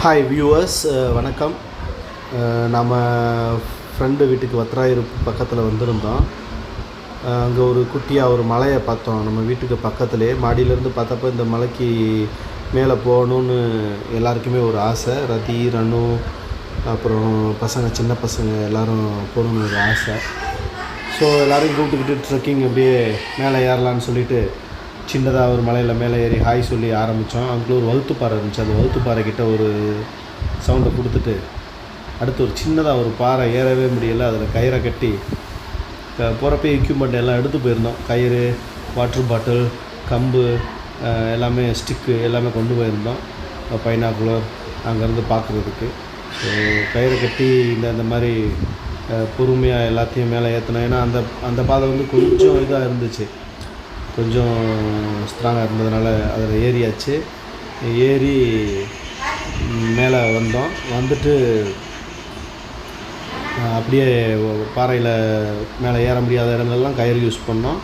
Hi viewers, வணக்கம். நம்ம friend வீட்டுக்கு வத்ராயிருப்பு பக்கத்தில் வந்திருந்தோம். அங்கே ஒரு குட்டியாக ஒரு மலையை பார்த்தோம். நம்ம வீட்டுக்கு பக்கத்துலேயே மாடியிலேருந்து பார்த்தப்போ இந்த மலைக்கு மேலே போகணுன்னு எல்லாருக்குமே ஒரு ஆசை. ரதி, ரனு, அப்புறம் சின்ன பசங்க எல்லோரும் போகணுன்னு ஒரு ஆசை. ஸோ எல்லோரையும் கூப்பிட்டுக்கிட்டு ட்ரெக்கிங் அப்படியே மேலே ஏறலான்னு சொல்லிவிட்டு சின்னதாக ஒரு மலையில் மேலே ஏறி ஹாய் சொல்லி ஆரம்பித்தோம். அங்கே ஒரு வகுத்துப்பாறை இருந்துச்சு. அந்த வகுத்துப்பாறைக்கிட்ட ஒரு சவுண்டை கொடுத்துட்டு அடுத்து ஒரு சின்னதாக ஒரு பாறை ஏறவே முடியலை. அதில் கயிறை கட்டி போகிறப்பே எக்யூப்மெண்ட் எல்லாம் எடுத்து போயிருந்தோம். கயிறு, வாட்டர் பாட்டில், கம்பு, எல்லாமே ஸ்டிக்கு எல்லாமே கொண்டு போயிருந்தோம். பைனாக்குலர் அங்கேருந்து பார்க்குறதுக்கு. ஸோ கயிறை கட்டி இந்த மாதிரி பொறுமையாக எல்லாத்தையும் மேலே ஏற்றினோம். ஏன்னா அந்த பாதை வந்து கொஞ்சம் இதாக இருந்துச்சு, கொஞ்சம் ஸ்ட்ராங்காக இருந்ததுனால அதில் ஏறியாச்சு. ஏறி மேலே வந்தோம். வந்துட்டு அப்படியே பாறையில் மேலே ஏற முடியாத இடங்கள்லாம் கயிறு யூஸ் பண்ணோம்.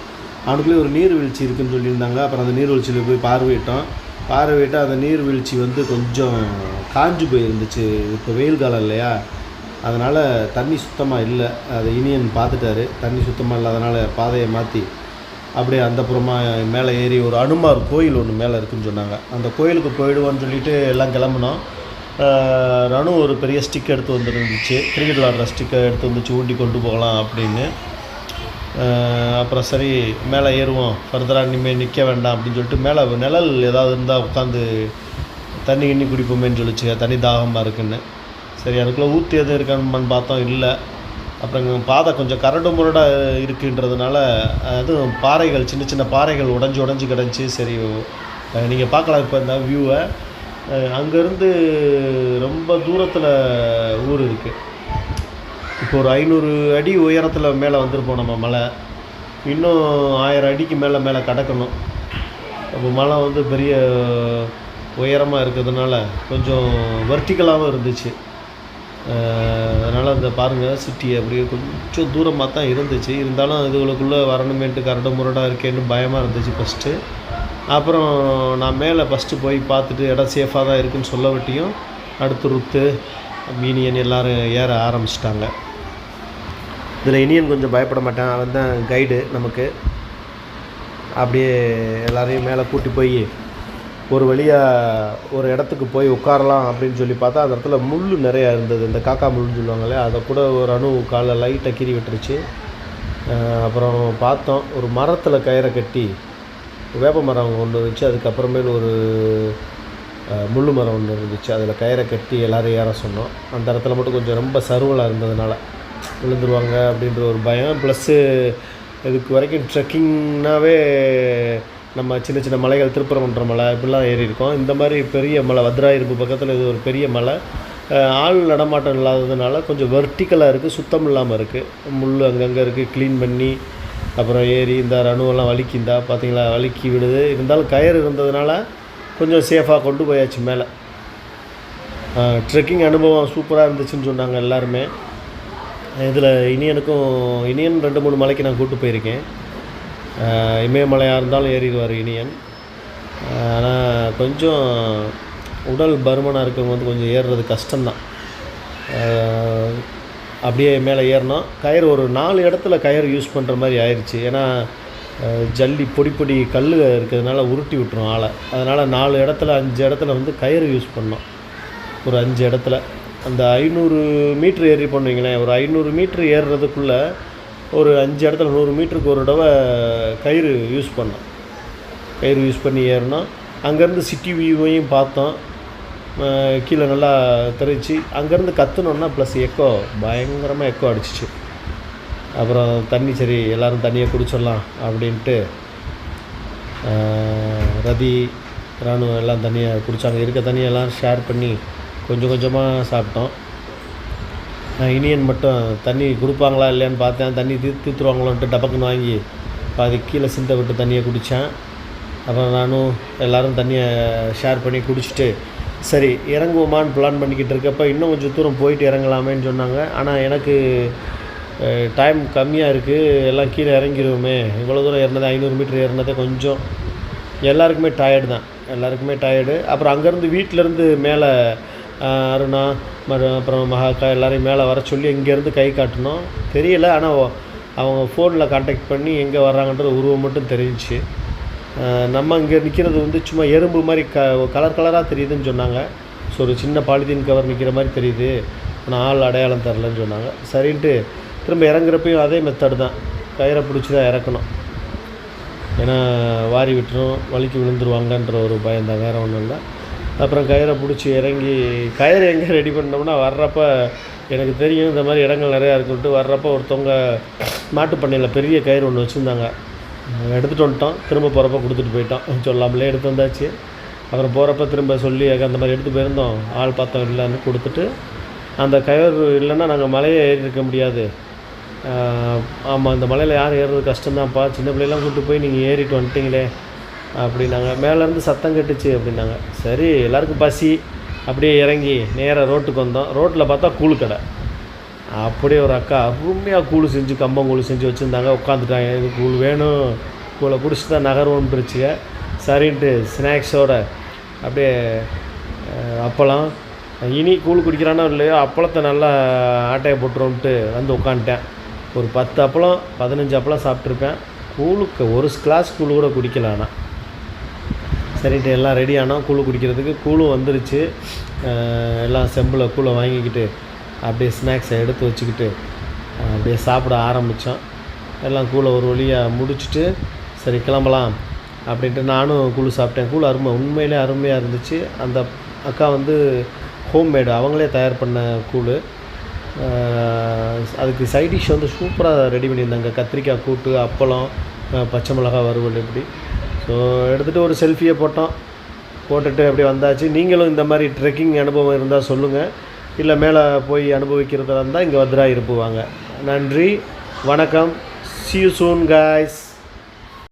அவனுக்குள்ளே ஒரு நீர்வீழ்ச்சி இருக்குதுன்னு சொல்லியிருந்தாங்க. அப்புறம் அந்த நீர்வீழ்ச்சியில் போய் பார்வையிட்டு அந்த நீர்வீழ்ச்சி வந்து கொஞ்சம் காஞ்சு போயிருந்துச்சு. இப்போ வெயில் காலம் இல்லையா, அதனால் தண்ணி சுத்தமாக இல்லை. அதை இனியன் பார்த்துட்டாரு. தண்ணி சுத்தமாக இல்லை, அதனால் பாதையை மாற்றி அப்படியே அந்தப்புறமாக மேலே ஏறி ஒரு அனுமார் கோயில் ஒன்று மேலே இருக்குதுன்னு சொன்னாங்க. அந்த கோயிலுக்கு போயிடுவோன்னு சொல்லிவிட்டு எல்லாம் கிளம்புனோம். ரனு ஒரு பெரிய ஸ்டிக் எடுத்து வந்துருந்துச்சு, கிரிக்கெட் விளாட்ற ஸ்டிக்கை எடுத்து வந்துச்சு, ஊட்டி கொண்டு போகலாம் அப்படின்னு. அப்புறம் சரி மேலே ஏறுவோம், ஃபர்தராக இனிமேல் நிற்க வேண்டாம் அப்படின்னு சொல்லிட்டு மேலே நிழல் ஏதாவது இருந்தால் உட்காந்து தண்ணி குடிப்போமேன்னு சொல்லிச்சு. தண்ணி தாகமாக இருக்குன்னு. சரி அதுக்குள்ளே ஊற்றி எதுவும் இருக்கான்னு பார்த்தோம், இல்லை. அப்புறம் பாதை கொஞ்சம் கரடு முரடாக இருக்குன்றதுனால அதுவும் பாறைகள், சின்ன சின்ன பாறைகள் உடஞ்சி கிடந்துச்சு. சரி நீங்கள் பார்க்கலாம் இப்போ இந்த வியூவை. அங்கேருந்து ரொம்ப தூரத்தில் ஊர் இருக்குது. இப்போ ஒரு 500 அடி உயரத்தில் மேலே வந்திருப்போம் நம்ம மலை. இன்னும் 1000 அடிக்கு மேலே கடக்கணும். அப்போ மலை வந்து பெரிய உயரமாக இருக்கிறதுனால கொஞ்சம் வெர்டிக்கலாகவும் இருந்துச்சு. அதனால் அந்த பாருங்கள் சிட்டி அப்படியே கொஞ்சம் தூரமாக தான் இருந்துச்சு. இருந்தாலும் இதுகளுக்குள்ளே வரணுமேன்ட்டு கரடு முரடாக இருக்கேன்னு பயமாக இருந்துச்சு ஃபஸ்ட்டு. அப்புறம் நான் மேலே ஃபஸ்ட்டு போய் பார்த்துட்டு இடம் சேஃபாக தான் இருக்குதுன்னு சொல்ல விட்டியும் அடுத்து ருத்து, இனியன் எல்லோரும் ஏற ஆரம்பிச்சிட்டாங்க. இதில் இனியன் கொஞ்சம் பயப்பட மாட்டான், அவன் தான் கைடு நமக்கு. அப்படியே எல்லோரையும் மேலே கூட்டி போய் ஒரு வழியாக ஒரு இடத்துக்கு போய் உட்காரலாம் அப்படின்னு சொல்லி பார்த்தா அந்த இடத்துல முள் நிறையா இருந்தது. இந்த காக்கா முள்ளுன்னு சொல்லுவாங்களே, அதை கூட ஒரு அணு காலை லைட்டாக கீறி விட்டுருச்சு. அப்புறம் பார்த்தோம் ஒரு மரத்தில் கயிறை கட்டி, வேப்ப மரம் ஒன்று இருந்துச்சு, அதுக்கப்புறமேல் ஒரு முள் மரம் ஒன்று இருந்துச்சு, அதில் கயிறை கட்டி எல்லோரும் ஏற சொன்னோம். அந்த இடத்துல மட்டும் கொஞ்சம் ரொம்ப சருவலாக இருந்ததுனால விழுந்துருவாங்க அப்படின்ற ஒரு பயம். ப்ளஸ்ஸு இதுக்கு வரைக்கும் ட்ரெக்கிங்னாவே நம்ம சின்ன சின்ன மலைகள், திருப்பரங்குன்ற மலை இப்படிலாம் ஏறி இருக்கோம். இந்த மாதிரி பெரிய மலை வத்ராயிருப்பு பக்கத்தில் இது ஒரு பெரிய மலை. ஆள் நடமாட்டம் இல்லாததுனால கொஞ்சம் வெர்டிக்கலாக இருக்குது, சுத்தம் இல்லாமல் இருக்குது. முள் அங்கங்கே இருக்குது, க்ளீன் பண்ணி அப்புறம் ஏறி இந்த ரணுவெல்லாம் வலிக்கிந்தா பார்த்திங்களா, வலிக்கி விடுது. இருந்தாலும் கயிறு இருந்ததுனால கொஞ்சம் சேஃபாக கொண்டு போயாச்சு மேலே. ட்ரெக்கிங் அனுபவம் சூப்பராக இருந்துச்சுன்னு சொன்னாங்க எல்லாருமே. இதில் இனியன் 2-3 மலைக்கு நான் கூப்பிட்டு போயிருக்கேன். இமயமலையாக இருந்தாலும் ஏறிடுவார் இனியன். ஆனால் கொஞ்சம் உடல் பருமனாக இருக்கிறவங்க வந்து கொஞ்சம் ஏறுறது கஷ்டம்தான். அப்படியே மேலே ஏறினோம். கயிறு ஒரு 4 இடத்துல கயிறு யூஸ் பண்ணுற மாதிரி ஆயிடுச்சு. ஏன்னா ஜல்லி பொடி கல் இருக்கிறதுனால உருட்டி விட்டுரும் ஆளை. அதனால் 4 இடத்துல 5 இடத்துல வந்து கயிறு யூஸ் பண்ணோம். ஒரு 5 இடத்துல அந்த 500 மீட்ரு ஏறி பண்ணுவீங்களேன், ஒரு 500 மீட்ரு ஏறுறதுக்குள்ளே ஒரு 5 இடத்துல 100 மீட்டருக்கு ஒரு தடவை கயிறு யூஸ் பண்ணோம். கயிறு யூஸ் பண்ணி ஏறினோம். அங்கேருந்து சிட்டி வியூவையும் பார்த்தோம். கீழே நல்லா தெரிச்சு. அங்கேருந்து கற்றுனோன்னா ப்ளஸ் எக்கோ, பயங்கரமாக எக்கோ அடிச்சிச்சு. அப்புறம் தண்ணி, சரி எல்லோரும் தண்ணியை குடிச்சிடலாம் அப்படின்ட்டு ரதி, ராணு எல்லாம் தண்ணியை குடித்தாங்க. இருக்க தண்ணியெல்லாம் ஷேர் பண்ணி கொஞ்சம் கொஞ்சமாக சாப்பிட்டோம். இனியன் மட்டும் தண்ணி கொடுப்பாங்களா இல்லையான்னு பார்த்தேன். தண்ணி தீர்த்துருவாங்களோன்ட்டு டபக்குன்னு வாங்கி பாதி கீழே சிந்த விட்டு தண்ணியை குடித்தேன். அப்புறம் நானும் எல்லோரும் தண்ணியை ஷேர் பண்ணி குடிச்சிட்டு சரி இறங்குவோமான்னு பிளான் பண்ணிக்கிட்டு இருக்கப்போ இன்னும் கொஞ்சம் தூரம் போயிட்டு இறங்கலாமேன்னு சொன்னாங்க. ஆனால் எனக்கு டைம் கம்மியாக இருக்குது, எல்லாம் கீழே இறங்கிடுவோமே, இவ்வளோ தூரம் ஏறினது 500 மீட்டர் ஏறினதே கொஞ்சம் எல்லாருக்குமே டயர்டு தான், எல்லாருக்குமே டயர்டு. அப்புறம் அங்கேருந்து வீட்டிலேருந்து மேலே அருணா அப்புறம் மகாக்கா எல்லோரையும் மேலே வர சொல்லி இங்கேருந்து கை காட்டினோம். தெரியல, ஆனால் அவங்க ஃபோனில் கான்டாக்ட் பண்ணி எங்கே வர்றாங்கன்ற உருவம் மட்டும் தெரிஞ்சிச்சு. நம்ம இங்கே நிற்கிறது வந்து சும்மா எறும்பு மாதிரி கலர் கலராக தெரியுதுன்னு சொன்னாங்க. ஸோ ஒரு சின்ன பாலித்தீன் கவர் நிற்கிற மாதிரி தெரியுது, ஆனால் ஆள் அடையாளம் தரலன்னு சொன்னாங்க. சரின்ட்டு திரும்ப இறங்குறப்பையும் அதே மெத்தடு தான், கயிறை பிடிச்சி தான் இறக்கணும். ஏன்னா வாரி விட்டுரும், வலிக்கு விழுந்துருவாங்கன்ற ஒரு பயம்தான், வேறு ஒன்றும் இல்லை. அப்புறம் கயிறை பிடிச்சி இறங்கி கயிறு எங்கே ரெடி பண்ணோம்னா, வர்றப்ப எனக்கு தெரியும் இந்த மாதிரி இடங்கள் நிறையா இருக்குன்ட்டு, வர்றப்போ ஒருத்தவங்க மாட்டு பண்ணையில் பெரிய கயிறு ஒன்று வச்சுருந்தாங்க. எடுத்துகிட்டு வந்துட்டோம். திரும்ப போகிறப்ப கொடுத்துட்டு போயிட்டோம், சொல்லாமலே எடுத்து வந்தாச்சு. அப்புறம் போகிறப்ப திரும்ப சொல்லி அந்த மாதிரி எடுத்து போயிருந்தோம், ஆள் பார்த்தோம் இல்லைன்னு கொடுத்துட்டு, அந்த கயிறு இல்லைன்னா நாங்கள் மலையை ஏறி இருக்க முடியாது. ஆமாம், இந்த மலையில் யாரும் ஏறுறது கஷ்டம்தான்ப்பா, சின்ன பிள்ளைலாம் கூப்பிட்டு போய் நீங்கள் ஏறிட்டு வந்துட்டிங்களே அப்படின்னாங்க. மேலேருந்து சத்தம் கட்டுச்சு அப்படின்னாங்க. சரி, எல்லாருக்கும் பசி, அப்படியே இறங்கி நேராக ரோட்டுக்கு வந்தோம். ரோட்டில் பார்த்தா கூழு கடை. அப்படியே ஒரு அக்கா அருமையாக கூழு செஞ்சு, கம்பங்கூழு செஞ்சு வச்சுருந்தாங்க. உட்காந்துட்டாங்க, இது கூழ் வேணும், கூழை குடிச்சு தான் நகர்வோன்னுருச்சுங்க. சரின்ட்டு ஸ்நாக்ஸோடு அப்படியே அப்பளம், இனி கூழ் குடிக்கிறானோ இல்லையோ அப்பளத்தை நல்லா ஆட்டையை போட்டுருன்ட்டு வந்து உட்காந்துட்டேன். ஒரு 10 அப்பளம் 15 அப்பளம் சாப்பிட்ருப்பேன். கூழுக்கு ஒரு கிளாஸ் கூழ் கூட குடிக்கல. சரின்ட்டு எல்லாம் ரெடி ஆனோம் கூழ் குடிக்கிறதுக்கு. கூழும் வந்துருச்சு. எல்லாம் செம்பில் கூழை வாங்கிக்கிட்டு அப்படியே ஸ்நாக்ஸை எடுத்து வச்சுக்கிட்டு அப்படியே சாப்பிட ஆரம்பித்தோம். எல்லாம் கூழை ஒரு வழியாக முடிச்சுட்டு சரி கிளம்பலாம் அப்படின்ட்டு நானும் கூழ் சாப்பிட்டேன். கூழ் உண்மையிலே அருமையாக இருந்துச்சு. அந்த அக்கா வந்து ஹோம்மேடு, அவங்களே தயார் பண்ண கூழ். அதுக்கு சைடிஷ் வந்து சூப்பராக ரெடி பண்ணியிருந்தாங்க. கத்திரிக்காய் கூட்டு, அப்பளம், பச்சை மிளகாய் வறுவல், இப்படி. ஸோ எடுத்துகிட்டு ஒரு செல்ஃபியை போட்டுட்டு அப்படியே வந்தாச்சு. நீங்களும் இந்த மாதிரி ட்ரெக்கிங் அனுபவம் இருந்தால் சொல்லுங்கள், இல்லை மேலே போய் அனுபவிக்கிறதா இருந்தால் இங்கே வத்ரா இருப்புவாங்க. நன்றி, வணக்கம், see you soon guys.